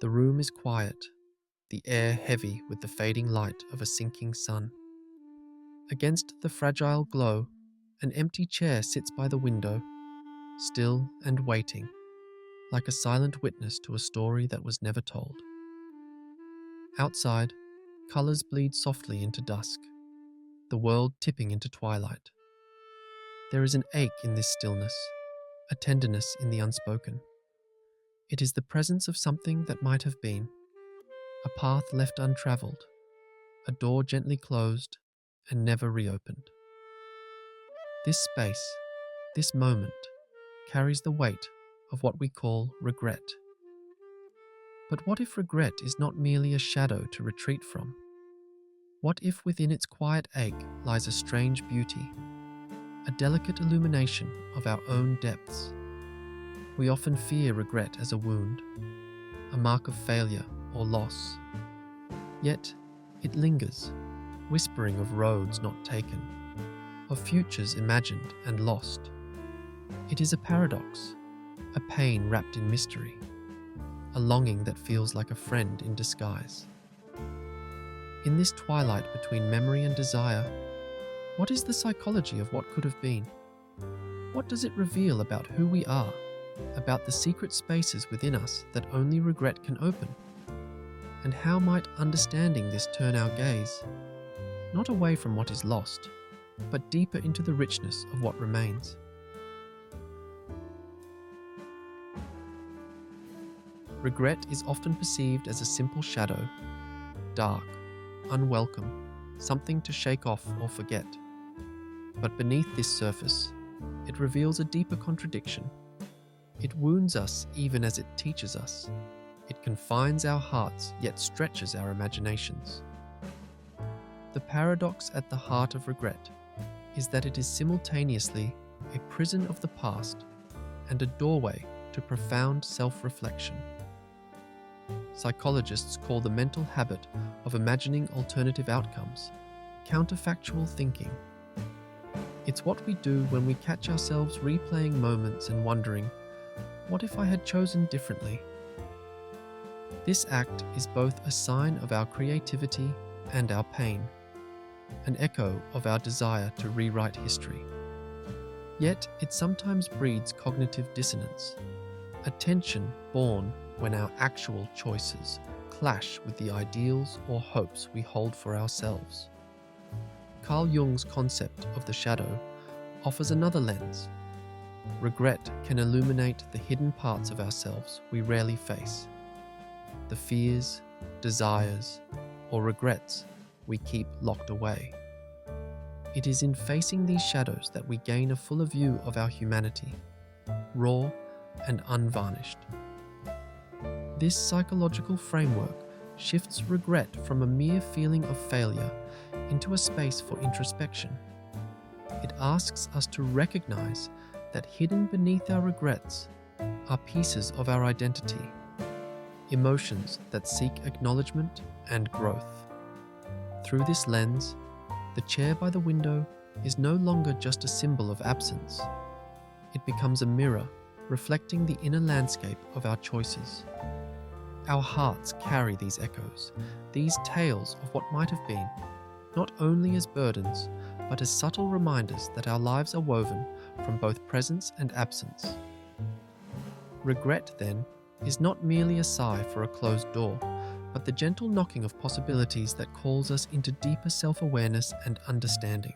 The room is quiet, the air heavy with the fading light of a sinking sun. Against the fragile glow, an empty chair sits by the window, still and waiting, like a silent witness to a story that was never told. Outside, colours bleed softly into dusk, the world tipping into twilight. There is an ache in this stillness, a tenderness in the unspoken. It is the presence of something that might have been, a path left untravelled, a door gently closed and never reopened. This space, this moment, carries the weight of what we call regret. But what if regret is not merely a shadow to retreat from? What if within its quiet ache lies a strange beauty, a delicate illumination of our own depths? We often fear regret as a wound, a mark of failure or loss. Yet, it lingers, whispering of roads not taken, of futures imagined and lost. It is a paradox, a pain wrapped in mystery, a longing that feels like a friend in disguise. In this twilight between memory and desire, what is the psychology of what could have been? What does it reveal about who we are, about the secret spaces within us that only regret can open? And how might understanding this turn our gaze, not away from what is lost, but deeper into the richness of what remains? Regret is often perceived as a simple shadow, dark, unwelcome, something to shake off or forget. But beneath this surface, it reveals a deeper contradiction. It wounds us even as it teaches us. It confines our hearts yet stretches our imaginations. The paradox at the heart of regret is that it is simultaneously a prison of the past and a doorway to profound self-reflection. Psychologists call the mental habit of imagining alternative outcomes counterfactual thinking. It's what we do when we catch ourselves replaying moments and wondering, what if I had chosen differently? This act is both a sign of our creativity and our pain, an echo of our desire to rewrite history. Yet it sometimes breeds cognitive dissonance, a tension born when our actual choices clash with the ideals or hopes we hold for ourselves. Carl Jung's concept of the shadow offers another lens. Regret can illuminate the hidden parts of ourselves we rarely face, the fears, desires, or regrets we keep locked away. It is in facing these shadows that we gain a fuller view of our humanity, raw and unvarnished. This psychological framework shifts regret from a mere feeling of failure into a space for introspection. It asks us to recognize that hidden beneath our regrets are pieces of our identity, emotions that seek acknowledgement and growth. Through this lens, the chair by the window is no longer just a symbol of absence. It becomes a mirror reflecting the inner landscape of our choices. Our hearts carry these echoes, these tales of what might have been, not only as burdens, but as subtle reminders that our lives are woven from both presence and absence. Regret, then, is not merely a sigh for a closed door, but the gentle knocking of possibilities that calls us into deeper self-awareness and understanding.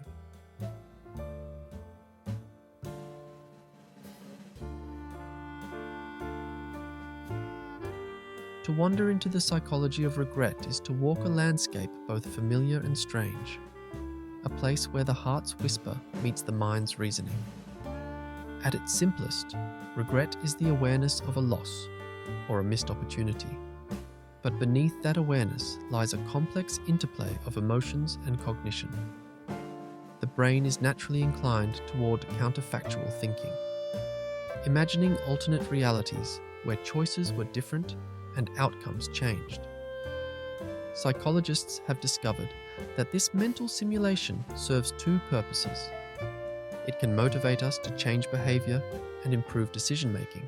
To wander into the psychology of regret is to walk a landscape both familiar and strange, a place where the heart's whisper meets the mind's reasoning. At its simplest, regret is the awareness of a loss or a missed opportunity. But beneath that awareness lies a complex interplay of emotions and cognition. The brain is naturally inclined toward counterfactual thinking, imagining alternate realities where choices were different and outcomes changed. Psychologists have discovered that this mental simulation serves two purposes. It can motivate us to change behavior and improve decision-making.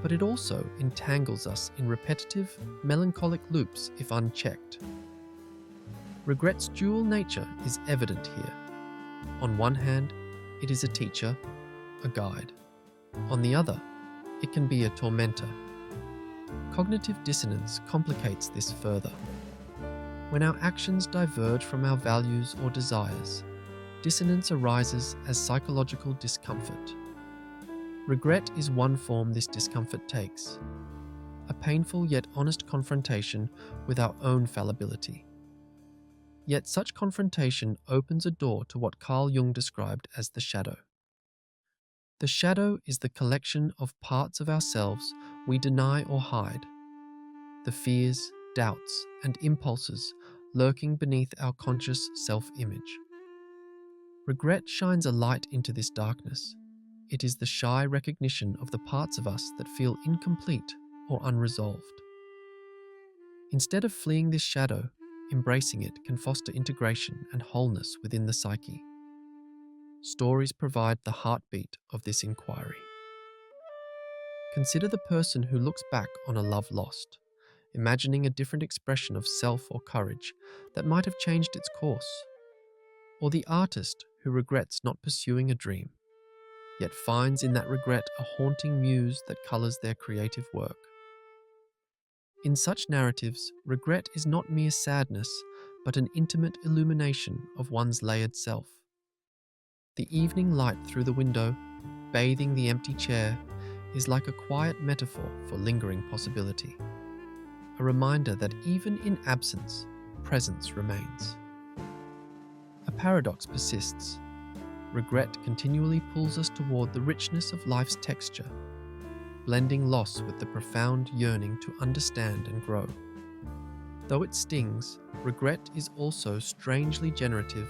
but it also entangles us in repetitive, melancholic loops if unchecked. Regret's dual nature is evident here. On one hand, it is a teacher, a guide. On the other, it can be a tormentor. Cognitive dissonance complicates this further. When our actions diverge from our values or desires, dissonance arises as psychological discomfort. Regret is one form this discomfort takes, a painful yet honest confrontation with our own fallibility. Yet such confrontation opens a door to what Carl Jung described as the shadow. The shadow is the collection of parts of ourselves we deny or hide, the fears, doubts, and impulses lurking beneath our conscious self-image. Regret shines a light into this darkness. It is the shy recognition of the parts of us that feel incomplete or unresolved. Instead of fleeing this shadow, embracing it can foster integration and wholeness within the psyche. Stories provide the heartbeat of this inquiry. Consider the person who looks back on a love lost, imagining a different expression of self or courage that might have changed its course. Or the artist who regrets not pursuing a dream, yet finds in that regret a haunting muse that colours their creative work. In such narratives, regret is not mere sadness, but an intimate illumination of one's layered self. The evening light through the window, bathing the empty chair, is like a quiet metaphor for lingering possibility, a reminder that even in absence, presence remains. A paradox persists. Regret continually pulls us toward the richness of life's texture, blending loss with the profound yearning to understand and grow. Though it stings, regret is also strangely generative.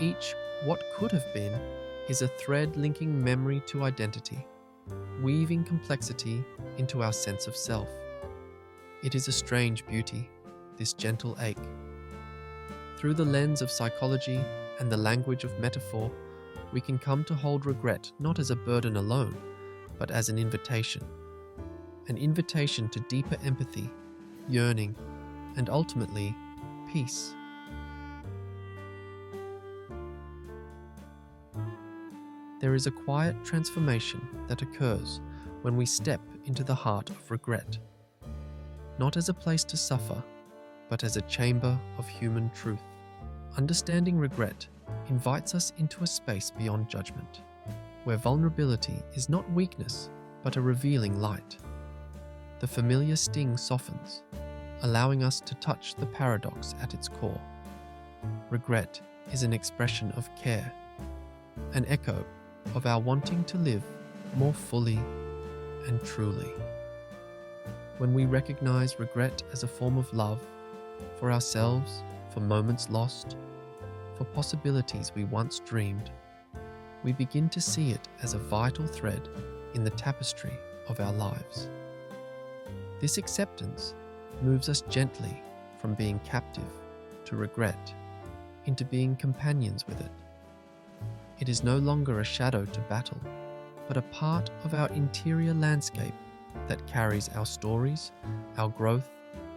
Each what could have been is a thread linking memory to identity, weaving complexity into our sense of self. It is a strange beauty, this gentle ache. Through the lens of psychology and the language of metaphor, we can come to hold regret not as a burden alone, but as an invitation to deeper empathy, yearning, and ultimately, peace. There is a quiet transformation that occurs when we step into the heart of regret, not as a place to suffer, but as a chamber of human truth. Understanding regret invites us into a space beyond judgment, where vulnerability is not weakness, but a revealing light. The familiar sting softens, allowing us to touch the paradox at its core. Regret is an expression of care, an echo of our wanting to live more fully and truly. When we recognize regret as a form of love, for ourselves, for moments lost, for possibilities we once dreamed, we begin to see it as a vital thread in the tapestry of our lives. This acceptance moves us gently from being captive to regret into being companions with it. It is no longer a shadow to battle, but a part of our interior landscape that carries our stories, our growth,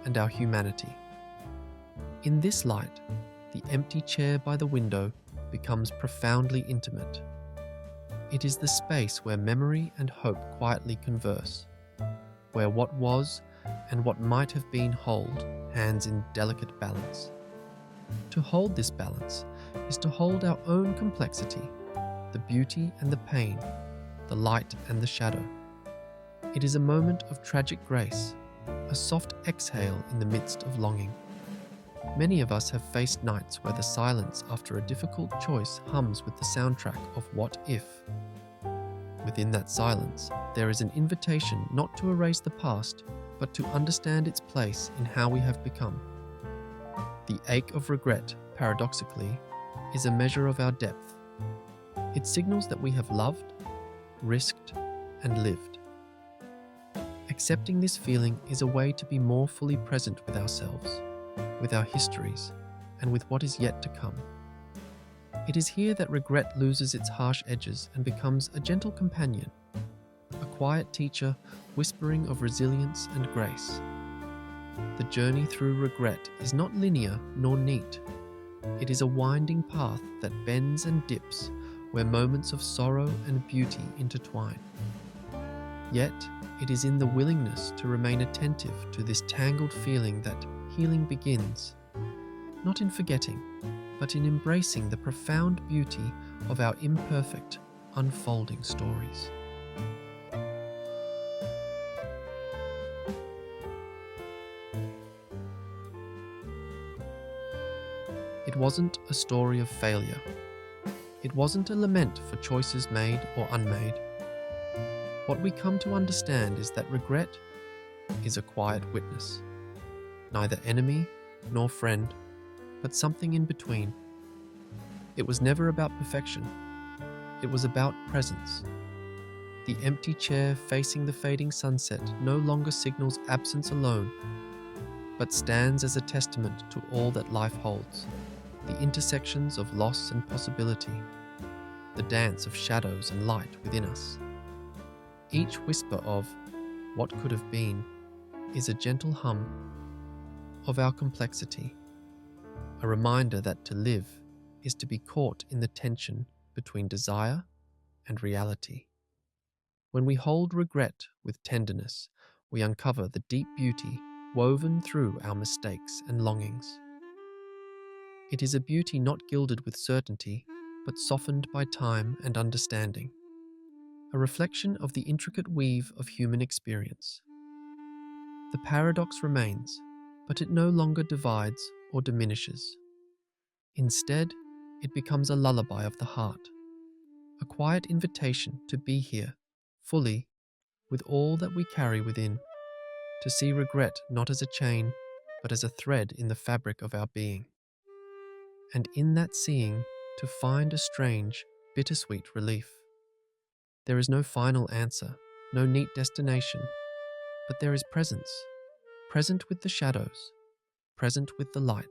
and our humanity. In this light, the empty chair by the window becomes profoundly intimate. It is the space where memory and hope quietly converse, where what was and what might have been hold hands in delicate balance. To hold this balance is to hold our own complexity, the beauty and the pain, the light and the shadow. It is a moment of tragic grace, a soft exhale in the midst of longing. Many of us have faced nights where the silence after a difficult choice hums with the soundtrack of What If. Within that silence, there is an invitation not to erase the past, but to understand its place in how we have become. The ache of regret, paradoxically, is a measure of our depth. It signals that we have loved, risked, and lived. Accepting this feeling is a way to be more fully present with ourselves, with our histories, and with what is yet to come. It is here that regret loses its harsh edges and becomes a gentle companion, a quiet teacher whispering of resilience and grace. The journey through regret is not linear nor neat. It is a winding path that bends and dips where moments of sorrow and beauty intertwine. Yet, it is in the willingness to remain attentive to this tangled feeling that healing begins, not in forgetting, but in embracing the profound beauty of our imperfect, unfolding stories. It wasn't a story of failure. It wasn't a lament for choices made or unmade. What we come to understand is that regret is a quiet witness, neither enemy nor friend, but something in between. It was never about perfection. It was about presence. The empty chair facing the fading sunset no longer signals absence alone, but stands as a testament to all that life holds, the intersections of loss and possibility, the dance of shadows and light within us. Each whisper of what could have been is a gentle hum of our complexity, a reminder that to live is to be caught in the tension between desire and reality. When we hold regret with tenderness, we uncover the deep beauty woven through our mistakes and longings. It is a beauty not gilded with certainty, but softened by time and understanding, a reflection of the intricate weave of human experience. The paradox remains, but it no longer divides or diminishes. Instead, it becomes a lullaby of the heart, a quiet invitation to be here, fully, with all that we carry within, to see regret not as a chain, but as a thread in the fabric of our being. And in that seeing, to find a strange, bittersweet relief. There is no final answer, no neat destination, but there is presence, present with the shadows, present with the light,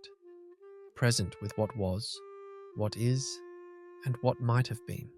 present with what was, what is, and what might have been.